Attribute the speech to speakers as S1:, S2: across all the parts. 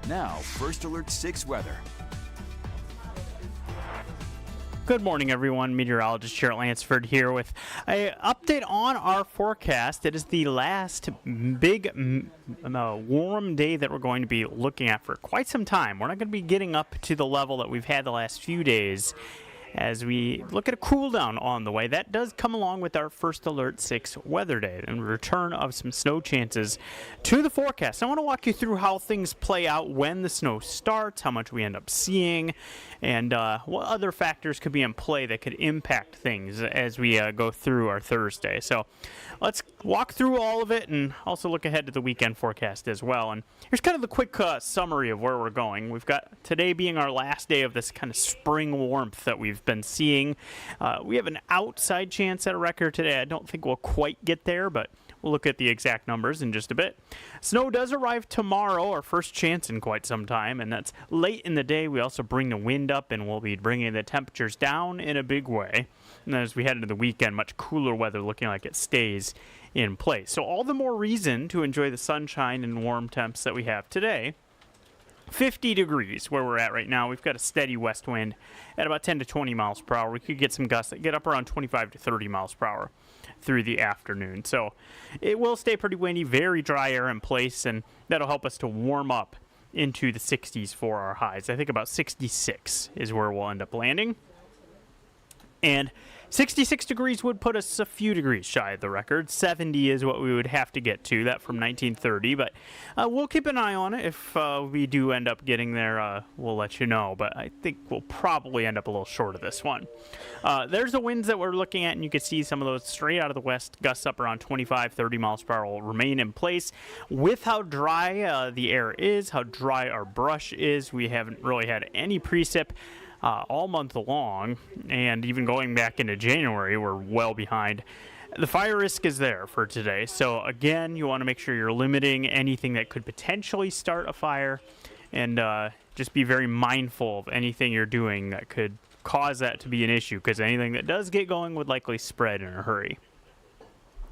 S1: Now, First Alert 6 weather.
S2: Good morning, everyone. Meteorologist Jaret Lansford here with an update on our forecast. It is the last big warm day that we're going to be looking at for quite some time. We're not going to be getting up to the level that we've had the last few days as we look at a cool down on the way. That does come along with our First Alert 6 weather day and return of some snow chances to the forecast. I want to walk you through how things play out when the snow starts, how much we end up seeing, and what other factors could be in play that could impact things as we go through our Thursday. So let's walk through all of it and also look ahead to the weekend forecast as well. And here's kind of the quick summary of where we're going. We've got today being our last day of this kind of spring warmth that we've been seeing. We have an outside chance at a record today. I don't think we'll quite get there, but we'll look at the exact numbers in just a bit. Snow does arrive tomorrow, our first chance in quite some time, and that's late in the day. We also bring the wind up, and we'll be bringing the temperatures down in a big way. And as we head into the weekend, much cooler weather looking like it stays in place. So all the more reason to enjoy the sunshine and warm temps that we have today. 50 degrees where we're at right now. We've got a steady west wind at about 10 to 20 miles per hour. We could get some gusts that get up around 25 to 30 miles per hour through the afternoon. So it will stay pretty windy, very dry air in place, and that'll help us to warm up into the 60s for our highs. I think about 66 is where we'll end up landing. And 66 degrees would put us a few degrees shy of the record. 70 is what we would have to get to, that from 1930. But we'll keep an eye on it. If we do end up getting there, we'll let you know. But I think we'll probably end up a little short of this one. There's the winds that we're looking at, and you can see some of those straight out of the west. Gusts up around 25, 30 miles per hour will remain in place. With how dry the air is, how dry our brush is, we haven't really had any precip all month long, and even going back into January, we're well behind. The fire risk is there for today, so again, you want to make sure you're limiting anything that could potentially start a fire, and just be very mindful of anything you're doing that could cause that to be an issue, because anything that does get going would likely spread in a hurry.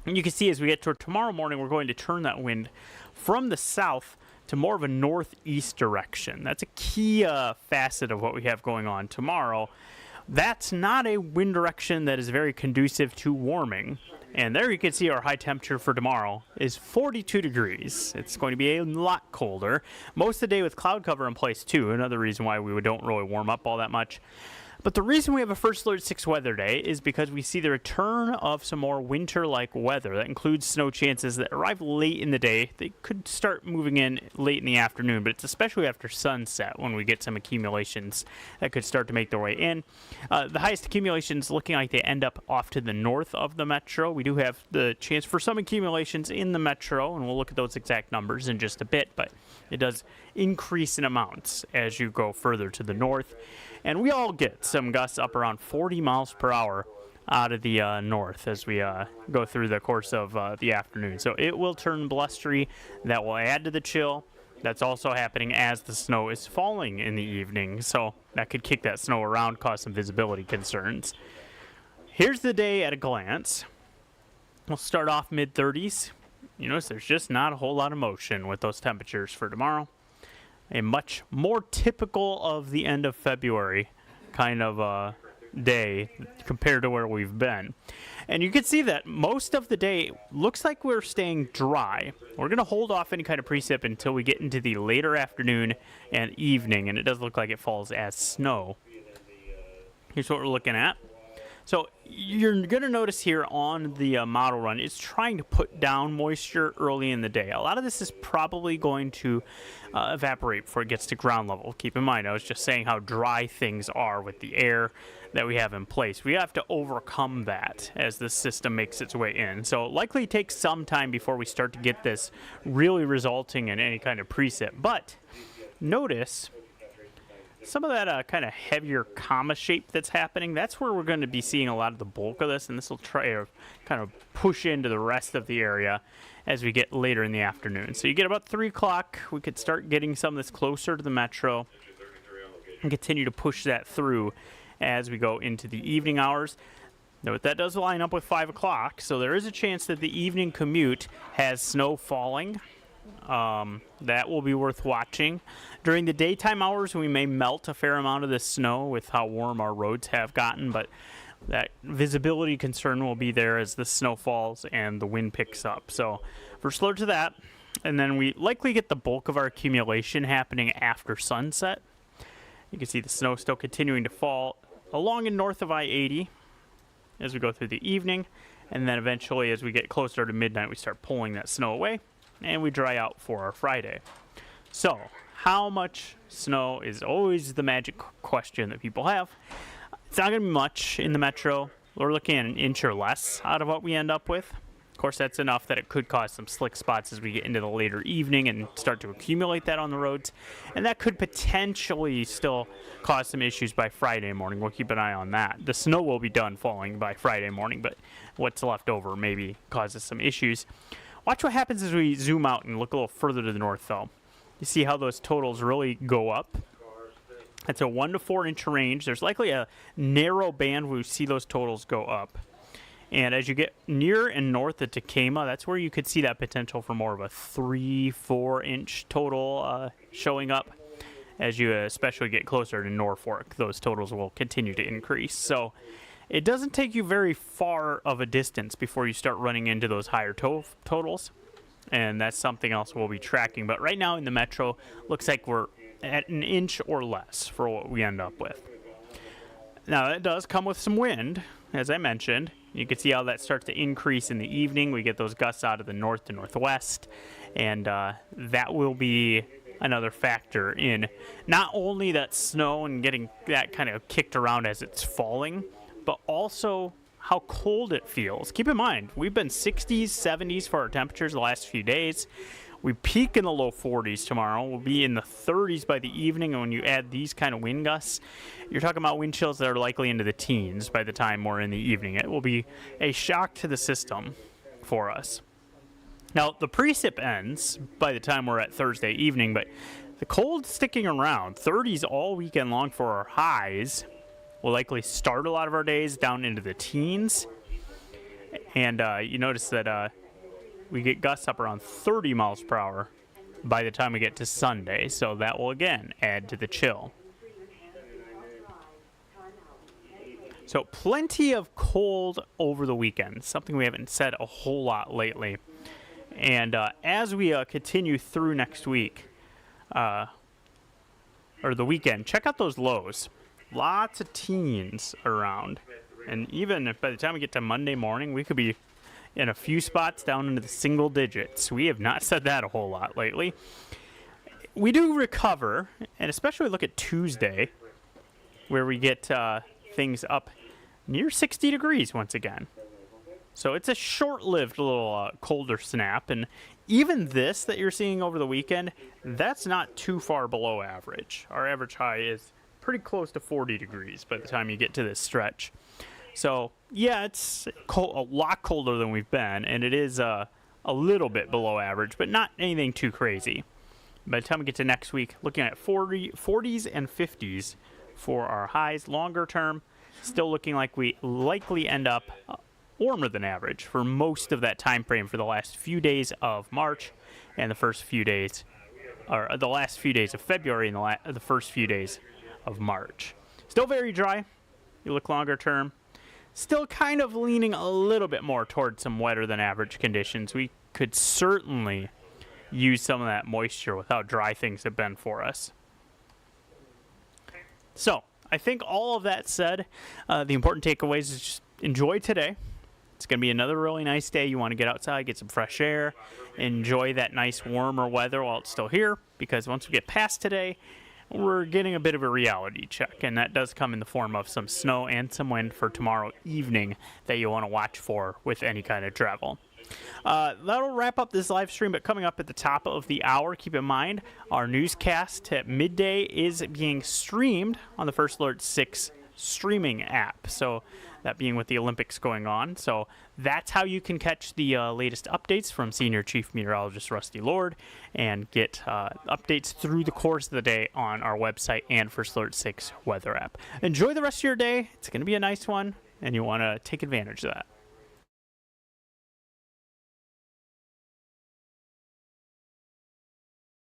S2: And you can see as we get toward tomorrow morning, we're going to turn that wind from the south to more of a northeast direction. That's a key facet of what we have going on tomorrow. That's not a wind direction that is very conducive to warming. And there you can see our high temperature for tomorrow is 42 degrees. It's going to be a lot colder. Most of the day with cloud cover in place too. Another reason why we don't really warm up all that much. But the reason we have a First Alert 6 weather day is because we see the return of some more winter-like weather. That includes snow chances that arrive late in the day. They could start moving in late in the afternoon, but it's especially after sunset when we get some accumulations that could start to make their way in. The highest accumulations looking like they end up off to the north of the metro. We do have the chance for some accumulations in the metro, and we'll look at those exact numbers in just a bit, but it does increase in amounts as you go further to the north. And we all get some gusts up around 40 miles per hour out of the north as we go through the course of the afternoon. So it will turn blustery. That will add to the chill. That's also happening as the snow is falling in the evening. So that could kick that snow around, cause some visibility concerns. Here's the day at a glance. We'll start off mid-30s. You notice there's just not a whole lot of motion with those temperatures for tomorrow. A much more typical of the end of February kind of day compared to where we've been. And you can see that most of the day looks like we're staying dry. We're going to hold off any kind of precip until we get into the later afternoon and evening, and it does look like it falls as snow. Here's what we're looking at. So you're going to notice here on the model run, it's trying to put down moisture early in the day. A lot of this is probably going to evaporate before it gets to ground level. Keep in mind, I was just saying how dry things are with the air that we have in place. We have to overcome that as the system makes its way in. So it likely takes some time before we start to get this really resulting in any kind of precip. But notice some of that kind of heavier comma shape that's happening, that's where we're going to be seeing a lot of the bulk of this, and this will try to kind of push into the rest of the area as we get later in the afternoon. So you get about 3 o'clock, we could start getting some of this closer to the metro and continue to push that through as we go into the evening hours. Note that does line up with 5 o'clock, so there is a chance that the evening commute has snow falling That will be worth watching. During the daytime hours, we may melt a fair amount of this snow with how warm our roads have gotten, but that visibility concern will be there as the snow falls and the wind picks up. So first alert to that. And then we likely get the bulk of our accumulation happening after sunset. You can see the snow still continuing to fall along and north of I-80 as we go through the evening. And then eventually, as we get closer to midnight, we start pulling that snow away and we dry out for our Friday. So how much snow is always the magic question that people have. It's not going to be much in the metro. We're looking at an inch or less out of what we end up with. Of course, that's enough that it could cause some slick spots as we get into the later evening and start to accumulate that on the roads. And that could potentially still cause some issues by Friday morning. We'll keep an eye on that. The snow will be done falling by Friday morning, but what's left over maybe causes some issues. Watch what happens as we zoom out and look a little further to the north, though. You see how those totals really go up? It's a 1 to 4 inch range. There's likely a narrow band where we see those totals go up. And as you get near and north of Tacoma, that's where you could see that potential for more of a 3-4 inch total showing up. As you especially get closer to Norfolk, those totals will continue to increase. So it doesn't take you very far of a distance before you start running into those higher totals. And that's something else we'll be tracking. But right now in the metro, looks like we're at an inch or less for what we end up with. Now, that does come with some wind, as I mentioned. You can see how that starts to increase in the evening. We get those gusts out of the north to northwest, and that will be another factor in not only that snow and getting that kind of kicked around as it's falling, but also how cold it feels. Keep in mind, we've been 60s, 70s for our temperatures the last few days. We peak in the low 40s tomorrow. We'll be in the 30s by the evening, and when you add these kind of wind gusts, you're talking about wind chills that are likely into the teens by the time we're in the evening. It will be a shock to the system for us. Now, the precip ends by the time we're at Thursday evening, but the cold sticking around, 30s all weekend long for our highs. We'll likely start a lot of our days down into the teens. And you notice that we get gusts up around 30 miles per hour by the time we get to Sunday. So that will, again, add to the chill. So plenty of cold over the weekend, something we haven't said a whole lot lately. And as we continue through next week, or the weekend, check out those lows. Lots of teens around. And even if by the time we get to Monday morning, we could be in a few spots down into the single digits. We have not said that a whole lot lately. We do recover, and especially look at Tuesday, where we get things up near 60 degrees once again. So it's a short-lived little colder snap, and even this that you're seeing over the weekend, that's not too far below average. Our average high is pretty close to 40 degrees by the time you get to this stretch. So, yeah, it's cold, a lot colder than we've been, and it is a little bit below average, but not anything too crazy. By the time we get to next week, looking at 40s and 50s for our highs longer term, still looking like we likely end up warmer than average for most of that time frame for the last few days of March and the first few days, or the last few days of February and the first few days of March. Still very dry. You look longer term. Still kind of leaning a little bit more towards some wetter than average conditions. We could certainly use some of that moisture with how dry things have been for us. So, I think all of that said, the important takeaways is just enjoy today. It's going to be another really nice day. You want to get outside, get some fresh air, enjoy that nice warmer weather while it's still here, because once we get past today, we're getting a bit of a reality check, and that does come in the form of some snow and some wind for tomorrow evening that you want to watch for with any kind of travel. That'll wrap up this live stream, but coming up at the top of the hour, keep in mind our newscast at midday is being streamed on the First Alert 6 streaming app. So that being with the Olympics going on. So that's how you can catch the latest updates from Senior Chief Meteorologist Rusty Lord and get updates through the course of the day on our website and First Alert 6 weather app. Enjoy the rest of your day. It's going to be a nice one, and you want to take advantage of that.